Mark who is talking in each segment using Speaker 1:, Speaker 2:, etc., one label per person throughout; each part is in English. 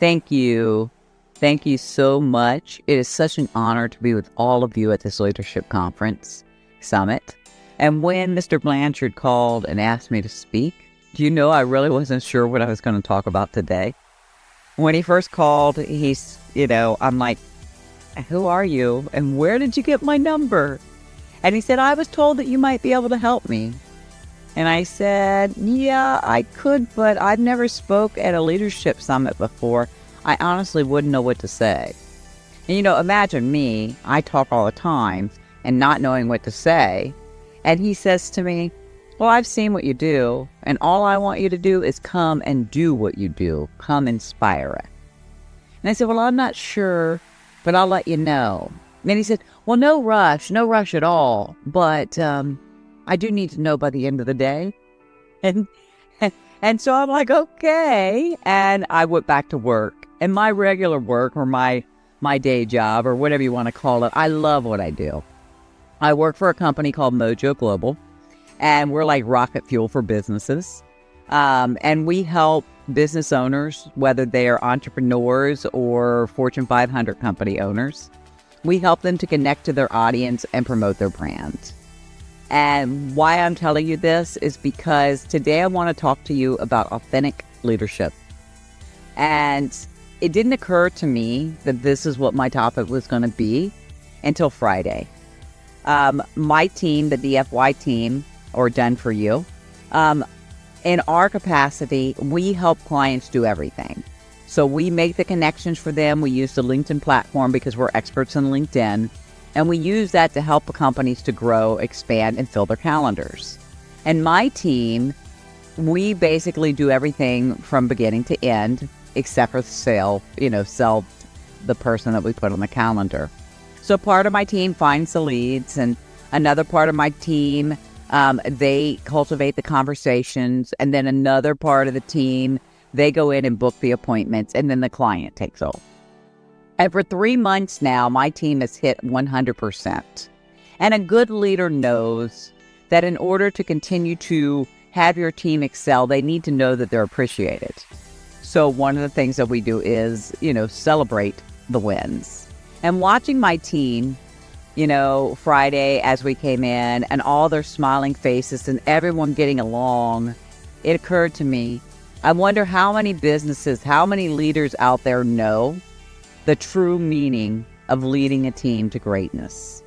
Speaker 1: Thank you. Thank you so much. It is such an honor to be with all of you at this leadership conference summit. And when Mr. Blanchard called and asked me to speak, do you know I really wasn't sure what I was going to talk about today? When he first called, I'm like, who are you? And where did you get my number? And he said, I was told that you might be able to help me. And I said, yeah, I could, but I've never spoke at a leadership summit before. I honestly wouldn't know what to say. And imagine me, I talk all the time and not knowing what to say. And he says to me, well, I've seen what you do, and all I want you to do is come and do what you do. Come inspire it. And I said, well, I'm not sure, but I'll let you know. And he said, well, no rush at all. But I do need to know by the end of the day. And so I'm like, okay. And I went back to work. And my regular work or my day job or whatever you want to call it, I love what I do. I work for a company called Mojo Global. And we're like rocket fuel for businesses. And we help business owners, whether they are entrepreneurs or Fortune 500 company owners. We help them to connect to their audience and promote their brand. And why I'm telling you this is because today I want to talk to you about authentic leadership. And it didn't occur to me that this is what my topic was going to be until Friday. My team, the DFY team, or Done For You, in our capacity, we help clients do everything. So we make the connections for them. We use the LinkedIn platform because we're experts in LinkedIn. And we use that to help companies to grow, expand, and fill their calendars. And my team, we basically do everything from beginning to end, except for sell the person that we put on the calendar. So part of my team finds the leads, and another part of my team, they cultivate the conversations, and then another part of the team, they go in and book the appointments, and then the client takes over. And for 3 months now, my team has hit 100%. And a good leader knows that in order to continue to have your team excel, they need to know that they're appreciated. So one of the things that we do is, celebrate the wins. And watching my team, Friday as we came in and all their smiling faces and everyone getting along, it occurred to me, I wonder how many businesses, how many leaders out there know the true meaning of leading a team to greatness.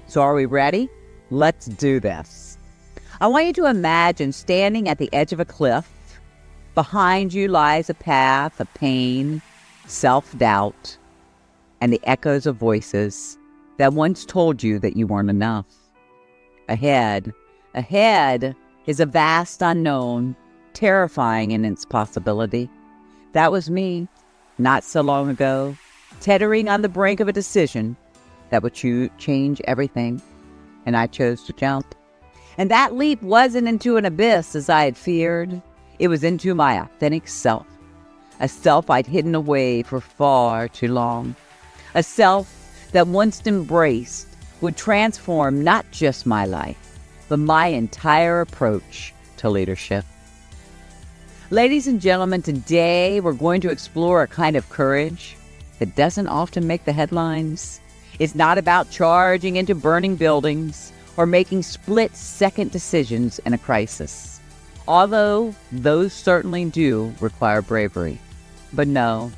Speaker 1: So are we ready? Let's do this. I want you to imagine standing at the edge of a cliff. Behind you lies a path of pain, self-doubt, and the echoes of voices that once told you that you weren't enough. Ahead is a vast unknown, terrifying in its possibility. That was me, not so long ago, teetering on the brink of a decision that would change everything, and I chose to jump. And that leap wasn't into an abyss as I had feared. It was into my authentic self, a self I'd hidden away for far too long, a self that once embraced would transform not just my life, but my entire approach to leadership. Ladies and gentlemen, today we're going to explore a kind of courage that doesn't often make the headlines. It's not about charging into burning buildings or making split-second decisions in a crisis, although those certainly do require bravery. But no,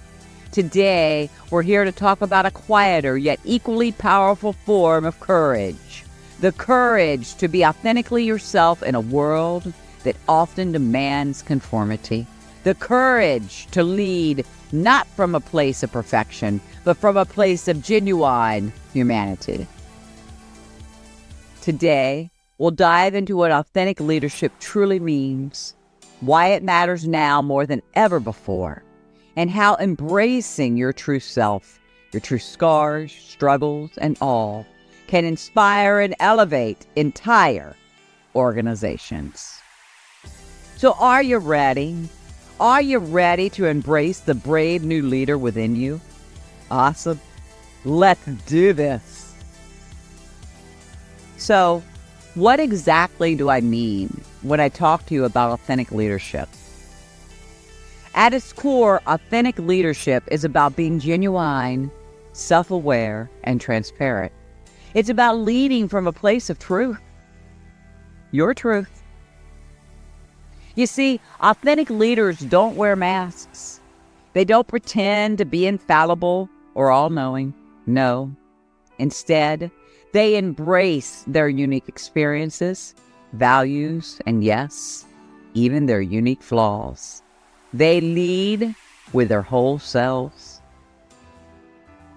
Speaker 1: today we're here to talk about a quieter yet equally powerful form of courage. The courage to be authentically yourself in a world that often demands conformity. The courage to lead not from a place of perfection, but from a place of genuine humanity. Today, we'll dive into what authentic leadership truly means, why it matters now more than ever before, and how embracing your true self, your true scars, struggles, and all can inspire and elevate entire organizations. So are you ready? Are you ready to embrace the brave new leader within you? Awesome. Let's do this. So, what exactly do I mean when I talk to you about authentic leadership? At its core, authentic leadership is about being genuine, self-aware, and transparent. It's about leading from a place of truth. Your truth. You see, authentic leaders don't wear masks. They don't pretend to be infallible or all-knowing. No. Instead, they embrace their unique experiences, values, and yes, even their unique flaws. They lead with their whole selves.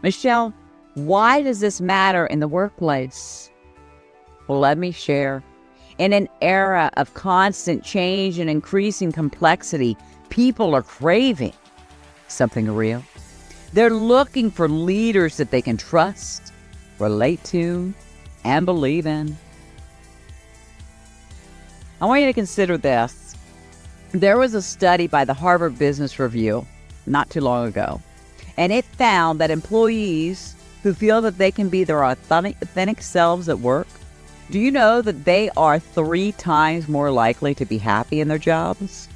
Speaker 1: Michelle, why does this matter in the workplace? Well, let me share. In an era of constant change and increasing complexity, people are craving something real. They're looking for leaders that they can trust, relate to, and believe in. I want you to consider this. There was a study by the Harvard Business Review not too long ago, and it found that employees who feel that they can be their authentic selves at work, do you know that they are 3 times more likely to be happy in their jobs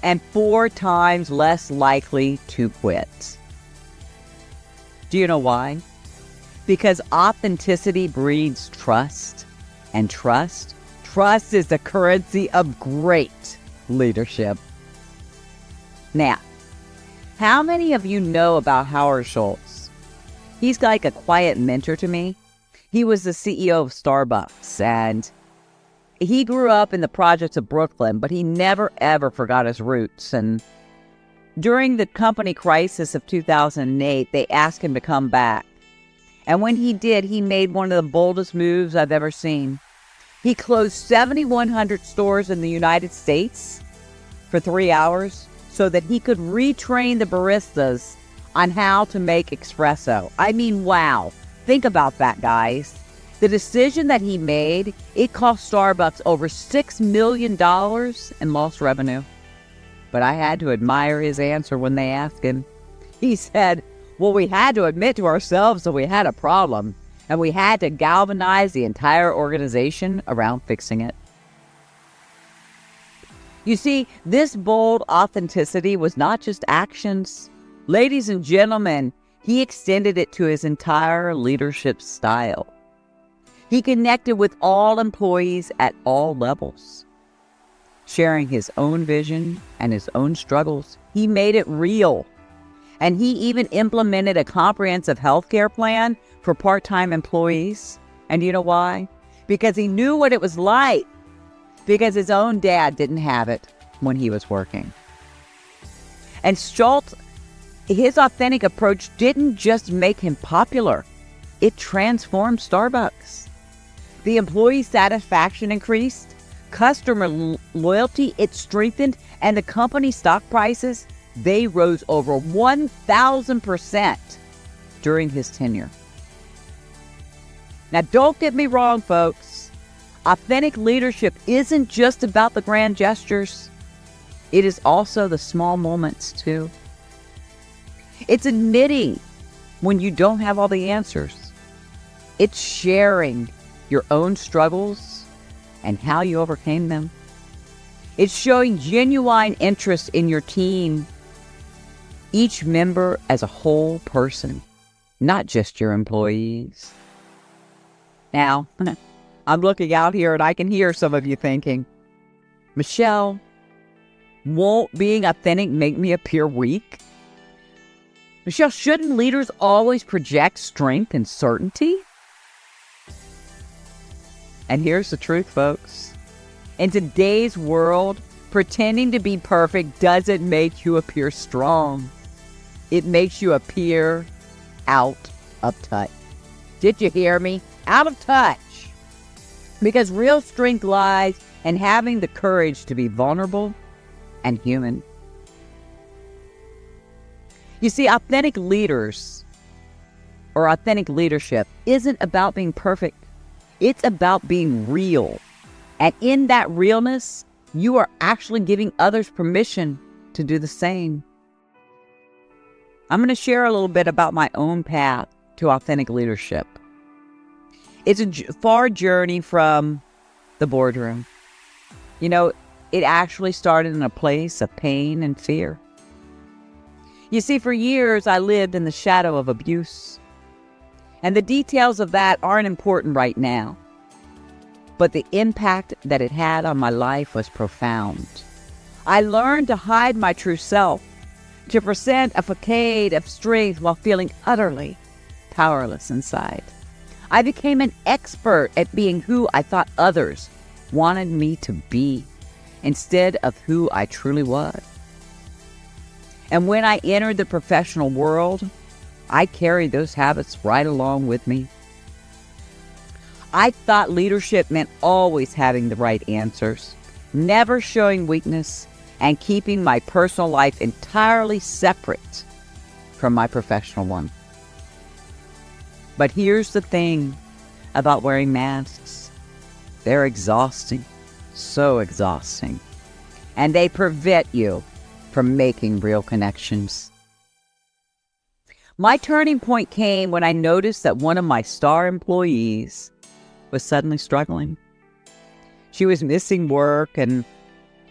Speaker 1: and 4 times less likely to quit? Do you know why? Because authenticity breeds trust, and trust is the currency of great leadership. Now, how many of you know about Howard Schultz? He's like a quiet mentor to me. He was the CEO of Starbucks, and he grew up in the projects of Brooklyn, but he never, ever forgot his roots. And during the company crisis of 2008, they asked him to come back. And when he did, he made one of the boldest moves I've ever seen. He closed 7,100 stores in the United States for 3 hours so that he could retrain the baristas on how to make espresso. I mean, wow. Think about that, guys. The decision that he made, it cost Starbucks over $6 million in lost revenue. But I had to admire his answer when they asked him. He said, well, we had to admit to ourselves that we had a problem, and we had to galvanize the entire organization around fixing it. You see, this bold authenticity was not just actions. Ladies and gentlemen, he extended it to his entire leadership style. He connected with all employees at all levels, sharing his own vision and his own struggles. He made it real. And he even implemented a comprehensive healthcare plan for part-time employees. And you know why? Because he knew what it was like. Because his own dad didn't have it when he was working. And Schultz, his authentic approach didn't just make him popular. It transformed Starbucks. The employee satisfaction increased, customer loyalty, it strengthened, and the company stock prices, they rose over 1,000% during his tenure. Now, don't get me wrong, folks. Authentic leadership isn't just about the grand gestures. It is also the small moments, too. It's admitting when you don't have all the answers. It's sharing your own struggles and how you overcame them. It's showing genuine interest in your team, each member as a whole person, not just your employees. Now, I'm looking out here and I can hear some of you thinking, Michelle, won't being authentic make me appear weak? Michelle, shouldn't leaders always project strength and certainty? And here's the truth, folks. In today's world, pretending to be perfect doesn't make you appear strong. It makes you appear out of touch. Did you hear me? Out of touch. Because real strength lies in having the courage to be vulnerable and human. You see, authentic leaders or authentic leadership isn't about being perfect. It's about being real. And in that realness, you are actually giving others permission to do the same. I'm going to share a little bit about my own path to authentic leadership. It's a far journey from the boardroom. You know, it actually started in a place of pain and fear. You see, for years I lived in the shadow of abuse. And the details of that aren't important right now. But the impact that it had on my life was profound. I learned to hide my true self, to present a facade of strength while feeling utterly powerless inside. I became an expert at being who I thought others wanted me to be, instead of who I truly was. And when I entered the professional world, I carried those habits right along with me. I thought leadership meant always having the right answers, never showing weakness, and keeping my personal life entirely separate from my professional one. But here's the thing about wearing masks. They're exhausting, so exhausting, and they prevent you from making real connections. My turning point came when I noticed that one of my star employees was suddenly struggling. She was missing work, and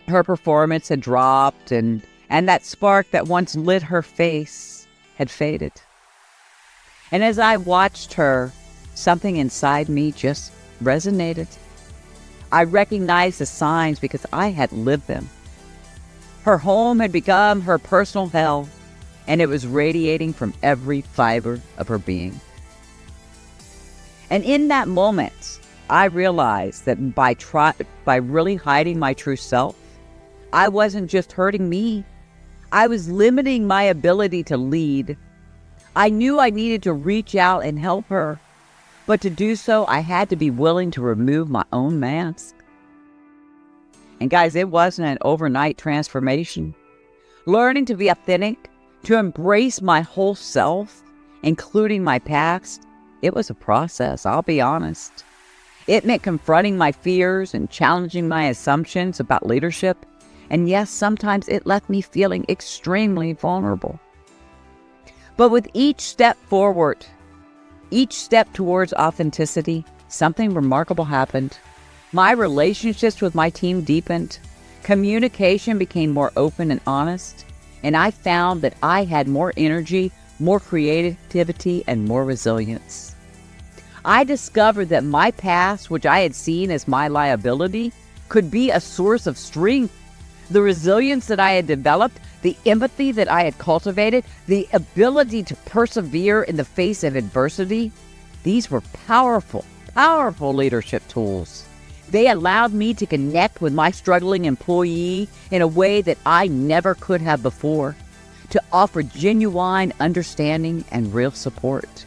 Speaker 1: her performance had dropped, and that spark that once lit her face had faded. And as I watched her, something inside me just resonated. I recognized the signs because I had lived them. Her home had become her personal hell, and it was radiating from every fiber of her being. And in that moment, I realized that by really hiding my true self, I wasn't just hurting me. I was limiting my ability to lead. I knew I needed to reach out and help her, but to do so, I had to be willing to remove my own mask. And guys, it wasn't an overnight transformation. Learning to be authentic, to embrace my whole self, including my past, it was a process, I'll be honest. It meant confronting my fears and challenging my assumptions about leadership. And yes, sometimes it left me feeling extremely vulnerable. But with each step forward, each step towards authenticity, something remarkable happened. My relationships with my team deepened. Communication became more open and honest. And I found that I had more energy, more creativity, and more resilience. I discovered that my past, which I had seen as my liability, could be a source of strength. The resilience that I had developed, the empathy that I had cultivated, the ability to persevere in the face of adversity, these were powerful, powerful leadership tools. They allowed me to connect with my struggling employee in a way that I never could have before, to offer genuine understanding and real support.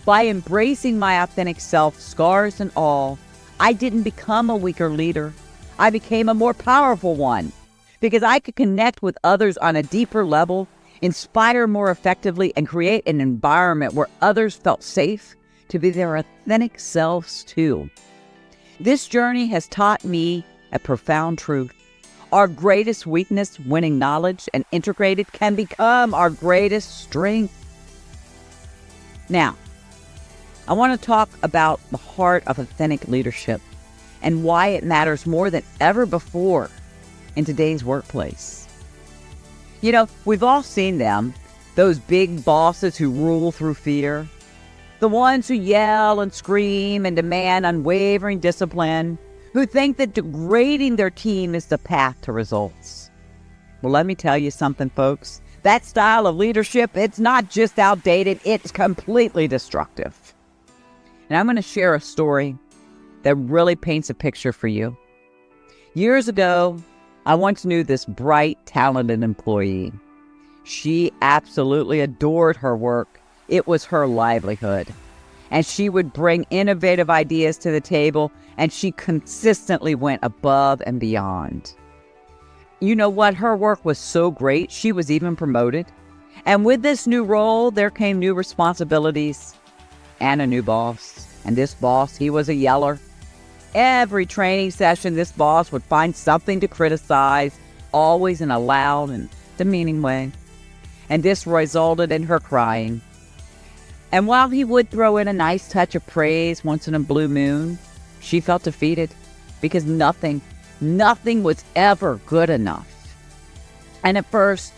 Speaker 1: By embracing my authentic self, scars and all, I didn't become a weaker leader. I became a more powerful one because I could connect with others on a deeper level, inspire more effectively, and create an environment where others felt safe to be their authentic selves too. This journey has taught me a profound truth. Our greatest weakness, winning knowledge and integrated, can become our greatest strength. Now, I want to talk about the heart of authentic leadership and why it matters more than ever before in today's workplace. You know, we've all seen them, those big bosses who rule through fear, the ones who yell and scream and demand unwavering discipline, who think that degrading their team is the path to results. Well, let me tell you something, folks. That style of leadership, it's not just outdated, it's completely destructive. And I'm going to share a story that really paints a picture for you. Years ago, I once knew this bright, talented employee. She absolutely adored her work. It was her livelihood. And she would bring innovative ideas to the table, and she consistently went above and beyond. You know what? Her work was so great, she was even promoted. And with this new role, there came new responsibilities and a new boss. And this boss, he was a yeller. Every training session, this boss would find something to criticize, always in a loud and demeaning way. And this resulted in her crying. And while he would throw in a nice touch of praise once in a blue moon, she felt defeated because nothing was ever good enough. And at first,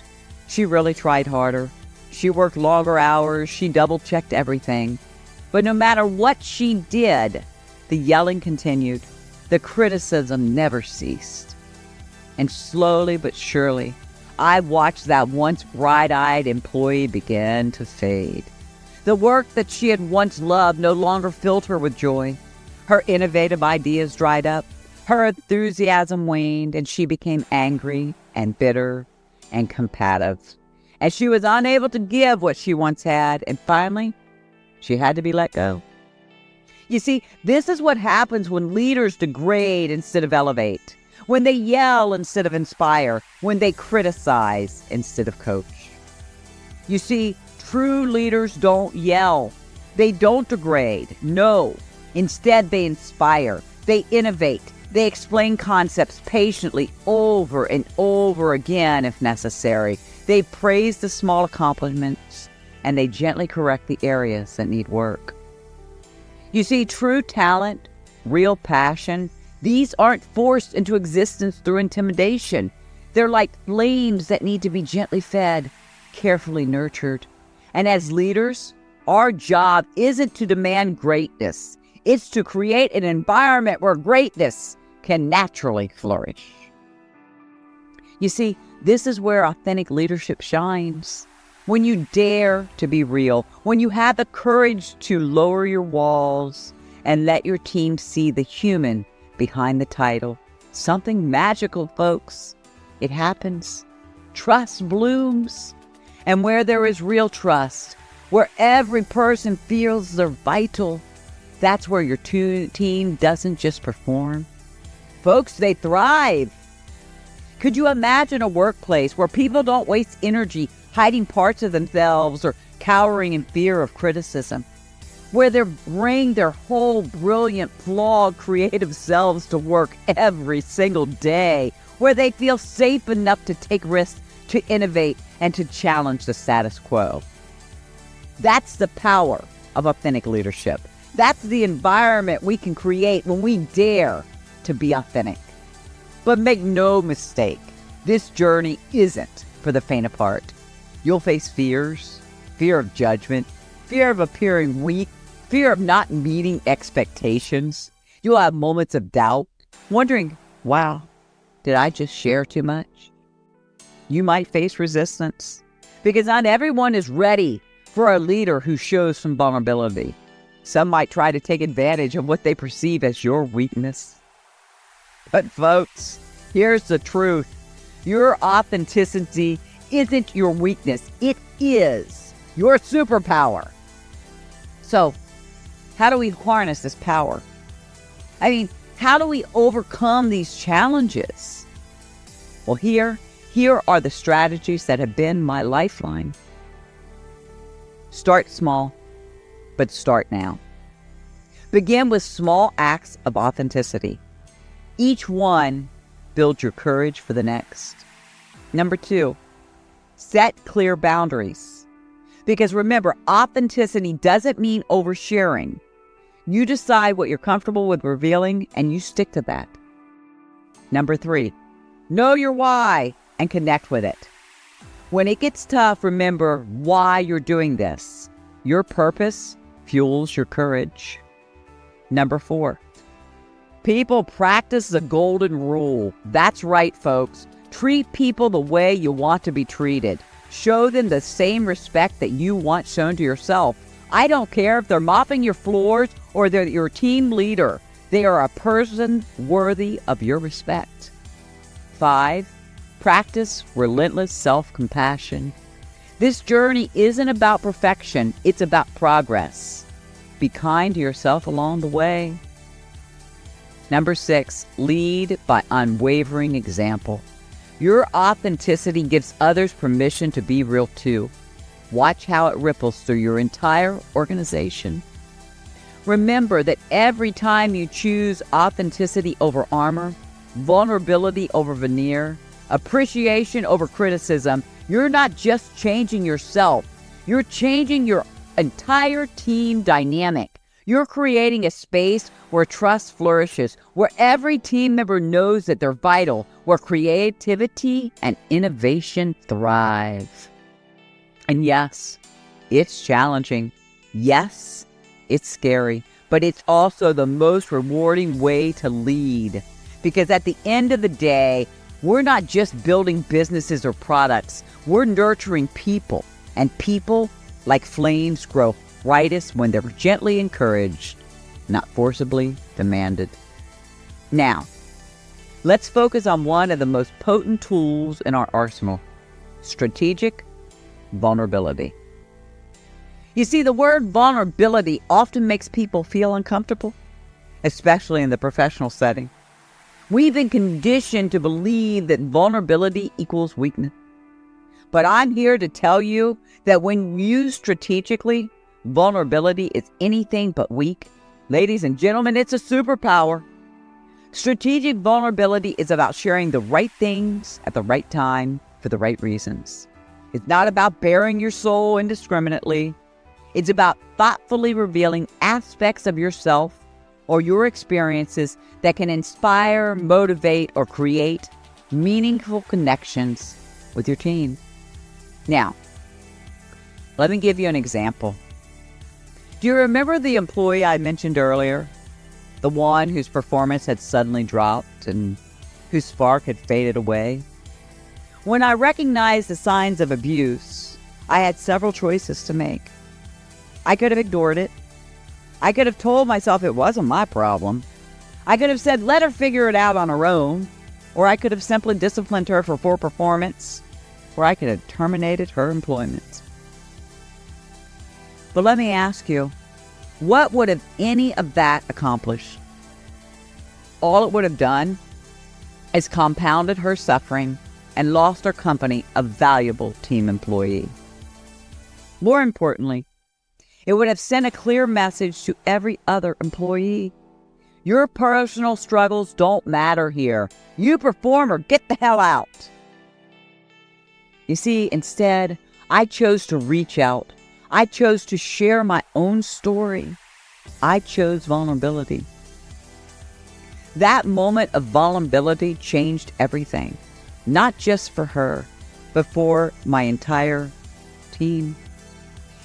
Speaker 1: She really tried harder. She worked longer hours. She double-checked everything. But no matter what she did, the yelling continued. The criticism never ceased. And slowly but surely, I watched that once bright-eyed employee begin to fade. The work that she had once loved no longer filled her with joy. Her innovative ideas dried up. Her enthusiasm waned, and she became angry and bitter and combative. And she was unable to give what she once had, and finally, she had to be let go. You see, this is what happens when leaders degrade instead of elevate, when they yell instead of inspire, when they criticize instead of coach. You see, true leaders don't yell. They don't degrade. No. Instead, they inspire. They innovate. They explain concepts patiently over and over again if necessary. They praise the small accomplishments, and they gently correct the areas that need work. You see, true talent, real passion, these aren't forced into existence through intimidation. They're like flames that need to be gently fed, carefully nurtured. And as leaders, our job isn't to demand greatness. It's to create an environment where greatness can naturally flourish. You see, this is where authentic leadership shines. When you dare to be real, when you have the courage to lower your walls and let your team see the human behind the title. Something magical, folks. It happens. Trust blooms. And where there is real trust, where every person feels they're vital, that's where your team doesn't just perform. Folks, they thrive. Could you imagine a workplace where people don't waste energy hiding parts of themselves or cowering in fear of criticism? Where they bring their whole brilliant, flawed, creative selves to work every single day? Where they feel safe enough to take risks, to innovate, and to challenge the status quo? That's the power of authentic leadership. That's the environment we can create when we dare to be authentic. But make no mistake, this journey isn't for the faint of heart. You'll face fears, fear of judgment, fear of appearing weak, fear of not meeting expectations. You'll have moments of doubt, wondering, wow, did I just share too much? You might face resistance, because not everyone is ready for a leader who shows some vulnerability. Some might try to take advantage of what they perceive as your weakness. But folks, here's the truth. Your authenticity isn't your weakness. It is your superpower. So, how do we harness this power? I mean, how do we overcome these challenges? Well, here are the strategies that have been my lifeline. Start small, but start now. Begin with small acts of authenticity. Each one builds your courage for the next. Number 2, set clear boundaries. Because remember, authenticity doesn't mean oversharing. You decide what you're comfortable with revealing, and you stick to that. Number 3, know your why and connect with it. When it gets tough, remember why you're doing this. Your purpose fuels your courage. Number 4, people practice the golden rule. That's right, folks. Treat people the way you want to be treated. Show them the same respect that you want shown to yourself. I don't care if they're mopping your floors or they're your team leader. They are a person worthy of your respect. 5, practice relentless self-compassion. This journey isn't about perfection. It's about progress. Be kind to yourself along the way. Number 6, lead by unwavering example. Your authenticity gives others permission to be real too. Watch how it ripples through your entire organization. Remember that every time you choose authenticity over armor, vulnerability over veneer, appreciation over criticism, you're not just changing yourself, you're changing your entire team dynamic. You're creating a space where trust flourishes, where every team member knows that they're vital, where creativity and innovation thrive. And yes, it's challenging. Yes, it's scary, but it's also the most rewarding way to lead. Because at the end of the day, we're not just building businesses or products. We're nurturing people. And people, like flames, grow brightest when they're gently encouraged, not forcibly demanded. Now, let's focus on one of the most potent tools in our arsenal: strategic vulnerability. You see, the word vulnerability often makes people feel uncomfortable, especially in the professional setting. We've been conditioned to believe that vulnerability equals weakness. But I'm here to tell you that when used strategically, vulnerability is anything but weak. Ladies and gentlemen, it's a superpower. Strategic vulnerability is about sharing the right things at the right time for the right reasons. It's not about bearing your soul indiscriminately. It's about thoughtfully revealing aspects of yourself or your experiences that can inspire, motivate, or create meaningful connections with your team. Now, let me give you an example. Do you remember the employee I mentioned earlier? The one whose performance had suddenly dropped and whose spark had faded away? When I recognized the signs of abuse, I had several choices to make. I could have ignored it. I could have told myself it wasn't my problem. I could have said, let her figure it out on her own. Or I could have simply disciplined her for poor performance. Or I could have terminated her employment. But let me ask you, what would have any of that accomplished? All it would have done is compounded her suffering and lost our company a valuable team employee. More importantly, it would have sent a clear message to every other employee. Your personal struggles don't matter here. You perform or get the hell out. You see, instead, I chose to reach out. I chose to share my own story. I chose vulnerability. That moment of vulnerability changed everything, not just for her, but for my entire team.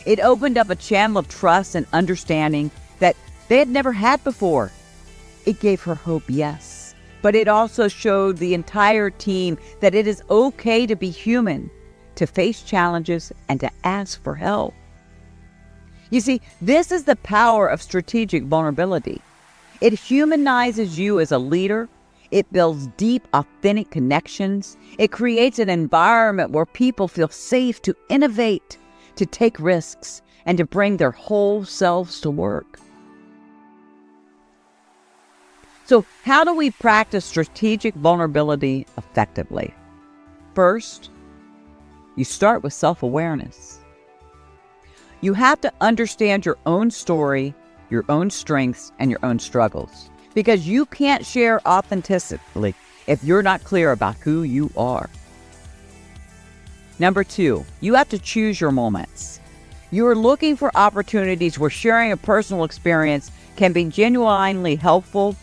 Speaker 1: It opened up a channel of trust and understanding that they had never had before. It gave her hope, yes, but it also showed the entire team that it is okay to be human, to face challenges, and to ask for help. You see, this is the power of strategic vulnerability. It humanizes you as a leader. It builds deep, authentic connections. It creates an environment where people feel safe to innovate, to take risks, and to bring their whole selves to work. So, how do we practice strategic vulnerability effectively? First, you start with self-awareness. You have to understand your own story, your own strengths, and your own struggles, because you can't share authentically if you're not clear about who you are. Number 2, you have to choose your moments. You are looking for opportunities where sharing a personal experience can be genuinely helpful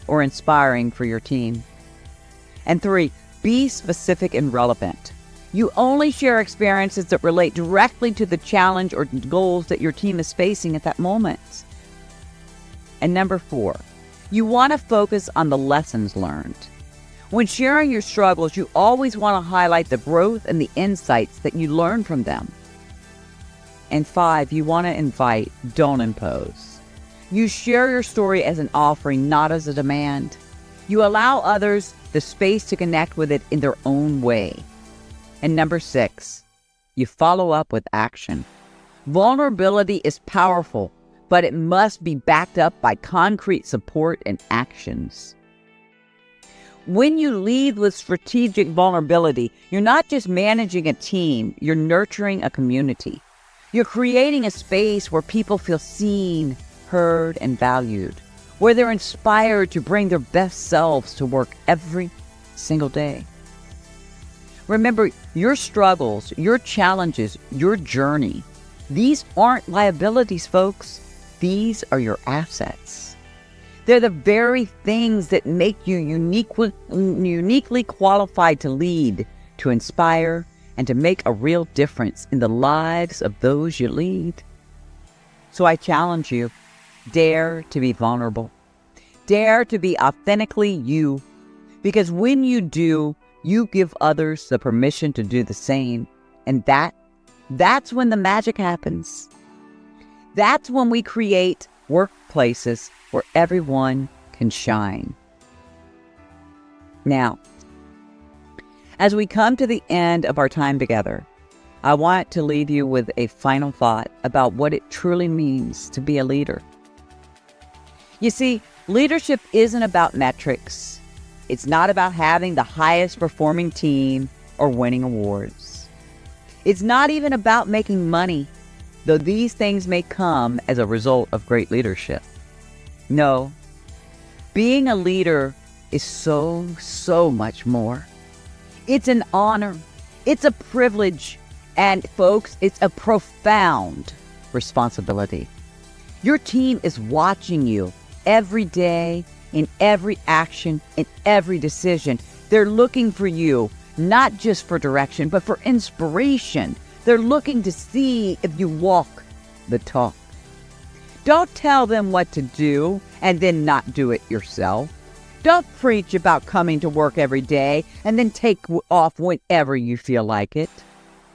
Speaker 1: or inspiring for your team. And 3, be specific and relevant. You only share experiences that relate directly to the challenge or goals that your team is facing at that moment. And number 4, you want to focus on the lessons learned. When sharing your struggles, you always want to highlight the growth and the insights that you learn from them. And 5, you want to invite, don't impose. You share your story as an offering, not as a demand. You allow others the space to connect with it in their own way. And number 6, you follow up with action. Vulnerability is powerful, but it must be backed up by concrete support and actions. When you lead with strategic vulnerability, you're not just managing a team, you're nurturing a community. You're creating a space where people feel seen, heard, and valued, where they're inspired to bring their best selves to work every single day. Remember, your struggles, your challenges, your journey, these aren't liabilities, folks. These are your assets. They're the very things that make you uniquely qualified to lead, to inspire, and to make a real difference in the lives of those you lead. So I challenge you, dare to be vulnerable. Dare to be authentically you, because when you do, you give others the permission to do the same. And that's when the magic happens. That's when we create workplaces where everyone can shine. Now, as we come to the end of our time together, I want to leave you with a final thought about what it truly means to be a leader. You see, leadership isn't about metrics. It's not about having the highest performing team or winning awards. It's not even about making money, though these things may come as a result of great leadership. No, being a leader is so much more. It's an honor. It's a privilege. And folks, it's a profound responsibility. Your team is watching you every day, in every action, in every decision. They're looking for you, not just for direction, but for inspiration. They're looking to see if you walk the talk. Don't tell them what to do and then not do it yourself. Don't preach about coming to work every day and then take off whenever you feel like it.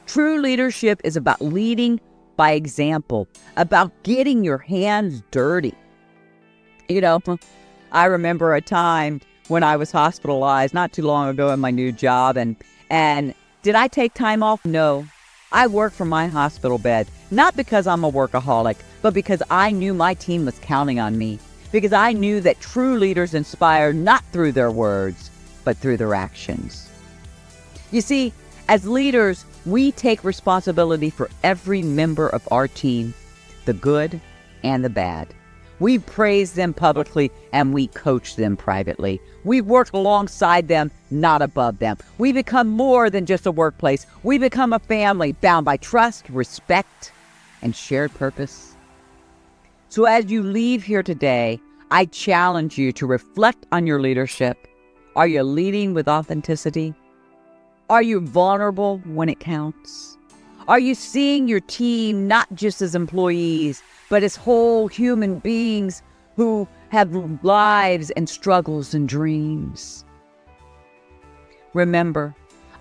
Speaker 1: True leadership is about leading by example, about getting your hands dirty. You know, I remember a time when I was hospitalized not too long ago in my new job, and did I take time off? No. I worked from my hospital bed, not because I'm a workaholic, but because I knew my team was counting on me, because I knew that true leaders inspire not through their words, but through their actions. You see, as leaders, we take responsibility for every member of our team, the good and the bad. We praise them publicly and we coach them privately. We work alongside them, not above them. We become more than just a workplace. We become a family bound by trust, respect, and shared purpose. So as you leave here today, I challenge you to reflect on your leadership. Are you leading with authenticity? Are you vulnerable when it counts? Are you seeing your team not just as employees, but as whole human beings who have lives and struggles and dreams? Remember,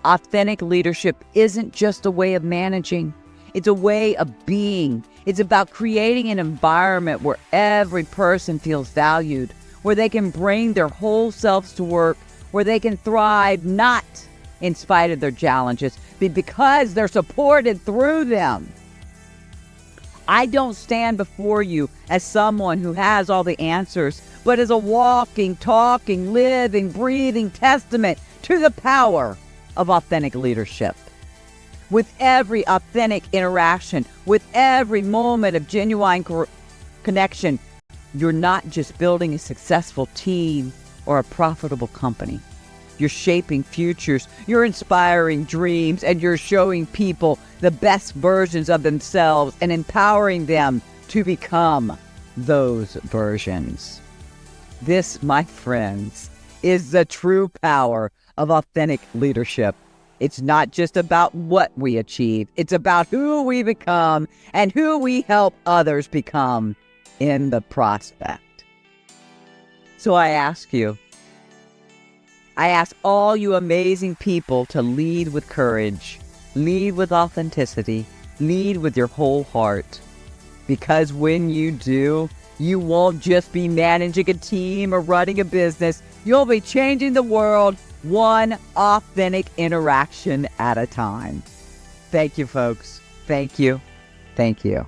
Speaker 1: authentic leadership isn't just a way of managing. It's a way of being. It's about creating an environment where every person feels valued, where they can bring their whole selves to work, where they can thrive not in spite of their challenges, but because they're supported through them. I don't stand before you as someone who has all the answers, but as a walking, talking, living, breathing testament to the power of authentic leadership. With every authentic interaction, with every moment of genuine connection, you're not just building a successful team or a profitable company. You're shaping futures, you're inspiring dreams, and you're showing people the best versions of themselves and empowering them to become those versions. This, my friends, is the true power of authentic leadership. It's not just about what we achieve. It's about who we become and who we help others become in the prospect. So I ask all you amazing people to lead with courage, lead with authenticity, lead with your whole heart. Because when you do, you won't just be managing a team or running a business. You'll be changing the world one authentic interaction at a time. Thank you, folks. Thank you. Thank you.